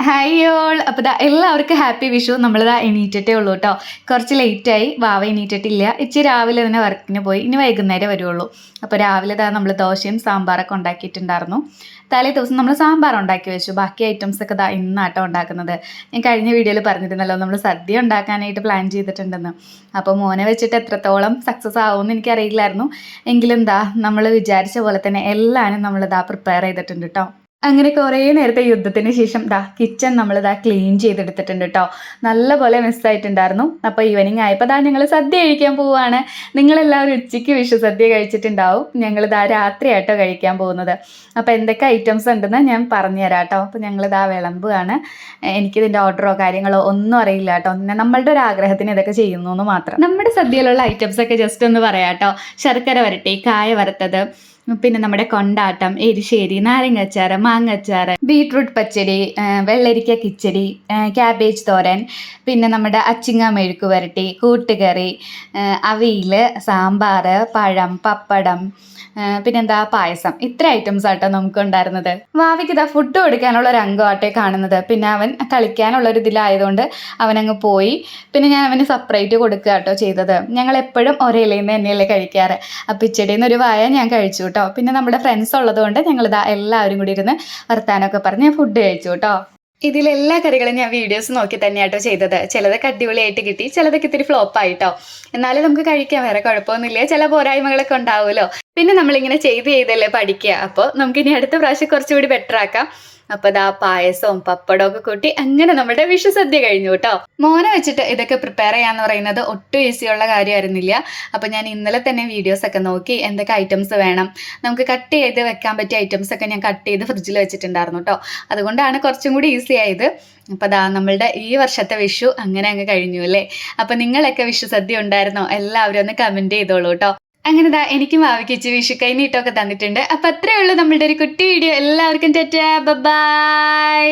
Hi all. അപ്പോൾ എല്ലാവർക്കും happy Vishu. നമ്മളിതാ എണീറ്റിട്ടേ ഉള്ളൂ കേട്ടോ. കുറച്ച് ലേറ്റായി, വാവ എണീറ്റിട്ടില്ല. ഇച്ചിരി രാവിലെ തന്നെ വർക്കിന് പോയി, ഇനി വൈകുന്നേരം വരുള്ളൂ. അപ്പോൾ രാവിലെ നമ്മൾ ദോശയും സാമ്പാറൊക്കെ ഉണ്ടാക്കിയിട്ടുണ്ടായിരുന്നു. തലേ ദിവസം നമ്മൾ സാമ്പാർ ഉണ്ടാക്കി വെച്ചു. ബാക്കി ഐറ്റംസ് ഒക്കെ ഇന്നാട്ടോ ഉണ്ടാക്കുന്നത്. ഞാൻ കഴിഞ്ഞ വീഡിയോയിൽ പറഞ്ഞിരുന്നല്ലോ നമ്മൾ സദ്യ ഉണ്ടാക്കാനായിട്ട് പ്ലാൻ ചെയ്തിട്ടുണ്ടെന്ന്. അപ്പോൾ മോനെ വെച്ചിട്ട് എത്രത്തോളം സക്സസ് ആവുമെന്ന് എനിക്കറിയില്ലായിരുന്നു. എങ്കിലും നമ്മൾ വിചാരിച്ച പോലെ തന്നെ എല്ലാവരും നമ്മളിതാ പ്രിപ്പയർ ചെയ്തിട്ടുണ്ട് കേട്ടോ. അങ്ങനെ കുറേ നേരത്തെ യുദ്ധത്തിന് ശേഷം കിച്ചൺ നമ്മളിതാ ക്ലീൻ ചെയ്തെടുത്തിട്ടുണ്ട് കേട്ടോ. നല്ലപോലെ മിസ്സായിട്ടുണ്ടായിരുന്നു. അപ്പോൾ ഈവനിങ് ആയപ്പോൾ ഞങ്ങൾ സദ്യ കഴിക്കാൻ പോവുകയാണ്. നിങ്ങളെല്ലാവരും ഉച്ചയ്ക്ക് വിഷു സദ്യ കഴിച്ചിട്ടുണ്ടാവും. രാത്രി ആയിട്ടോ കഴിക്കാൻ പോകുന്നത്. അപ്പോൾ എന്തൊക്കെ ഐറ്റംസ് ഉണ്ടെന്ന് ഞാൻ പറഞ്ഞു തരാം കേട്ടോ. അപ്പോൾ ഞങ്ങളിതാ വിളമ്പുകയാണ്. എനിക്കിതിൻ്റെ ഓർഡറോ കാര്യങ്ങളോ ഒന്നും അറിയില്ല കേട്ടോ. നമ്മളുടെ ഒരു ആഗ്രഹത്തിന് ഇതൊക്കെ ചെയ്യുന്നു എന്ന് മാത്രം. നമ്മുടെ സദ്യയിലുള്ള ഐറ്റംസൊക്കെ ജസ്റ്റ് ഒന്ന് പറയാം കേട്ടോ. ശർക്കര വരട്ടി, കായ വറുത്തത്, പിന്നെ നമ്മുടെ കൊണ്ടാട്ടം, എരിശ്ശേരി, നാരങ്ങച്ചാറ്, മാങ്ങച്ചാറ്, ബീട്രൂട്ട് പച്ചടി, വെള്ളരിക്ക കിച്ചടി, ക്യാബേജ് തോരൻ, പിന്നെ നമ്മുടെ അച്ചിങ്ങ മെഴുക്ക് വരട്ടി, കൂട്ടുകറി, അവിയൽ, സാമ്പാർ, പഴം, പപ്പടം, പിന്നെന്താ പായസം. ഇത്ര ഐറ്റംസ് ആട്ടോ നമുക്കുണ്ടായിരുന്നത്. വാവിക്ക് ഫുഡ് കൊടുക്കാനുള്ള ഒരു അംഗമാട്ടെ കാണുന്നത്. പിന്നെ അവൻ കളിക്കാനുള്ള ഒരു ഇതിലായതുകൊണ്ട് അവനങ്ങ് പോയി. പിന്നെ ഞാൻ അവന് സെപ്പറേറ്റ് കൊടുക്കുക കേട്ടോ ചെയ്തത്. ഞങ്ങൾ എപ്പോഴും ഒരേ ഇലയിൽ നിന്ന് തന്നെയല്ലേ കഴിക്കാറ്. അപ്പോൾ ഇച്ചടിയിൽ നിന്ന് ഒരു വായ ഞാൻ കഴിച്ചു കേട്ടോ. പിന്നെ നമ്മുടെ ഫ്രണ്ട്സ് ഉള്ളതുകൊണ്ട് ഞങ്ങളിതാ എല്ലാവരും കൂടി ഇരുന്ന് വർത്താനമൊക്കെ പറഞ്ഞ് ഫുഡ് കഴിച്ചു കേട്ടോ. ഇതിലെല്ലാ കറികളും ഞാൻ വീഡിയോസ് നോക്കി തന്നെയാട്ടോ ചെയ്തത്. ചിലതൊക്കെ അടിപൊളിയായിട്ട് കിട്ടി, ചിലതൊക്കെ ഇത്തിരി ഫ്ലോപ്പായിട്ടോ. എന്നാലും നമുക്ക് കഴിക്കാം, വേറെ കുഴപ്പമൊന്നുമില്ല. ചില പോരായ്മകളൊക്കെ ഉണ്ടാവുമല്ലോ. പിന്നെ നമ്മളിങ്ങനെ ചെയ്തല്ലേ പഠിക്കുക. അപ്പോൾ നമുക്കിനി അടുത്ത പ്രാവശ്യം കുറച്ചുകൂടി ബെറ്റർ ആക്കാം. അപ്പോൾ പായസവും പപ്പടമൊക്കെ കൂട്ടി അങ്ങനെ നമ്മുടെ വിഷു സദ്യ കഴിഞ്ഞു കേട്ടോ. മോനെ വെച്ചിട്ട് ഇതൊക്കെ പ്രിപ്പയർ ചെയ്യാന്ന് പറയുന്നത് ഒട്ടും ഈസിയുള്ള കാര്യമായിരുന്നില്ല. അപ്പോൾ ഞാൻ ഇന്നലെ തന്നെ വീഡിയോസൊക്കെ നോക്കി എന്തൊക്കെ ഐറ്റംസ് വേണം, നമുക്ക് കട്ട് ചെയ്ത് വെക്കാൻ പറ്റിയ ഐറ്റംസ് ഒക്കെ ഞാൻ കട്ട് ചെയ്ത് ഫ്രിഡ്ജിൽ വെച്ചിട്ടുണ്ടായിരുന്നു കേട്ടോ. അതുകൊണ്ടാണ് കുറച്ചും കൂടി ഈസി ആയത്. അപ്പോൾ നമ്മളുടെ ഈ വർഷത്തെ വിഷു അങ്ങനെ അങ്ങ് കഴിഞ്ഞു അല്ലേ. അപ്പോൾ നിങ്ങളൊക്കെ വിഷു സദ്യ ഉണ്ടായിരുന്നോ? എല്ലാവരും ഒന്ന് കമൻറ്റ് ചെയ്തോളൂ കേട്ടോ. അങ്ങനെ എനിക്കും ഭാവിക്ക് വിഷു കൈനീട്ടമൊക്കെ തന്നിട്ടുണ്ട്. അപ്പം അത്രയേ ഉള്ളൂ നമ്മളുടെ ഒരു കുട്ടി വീഡിയോ. എല്ലാവർക്കും ടാറ്റാ, ബൈ.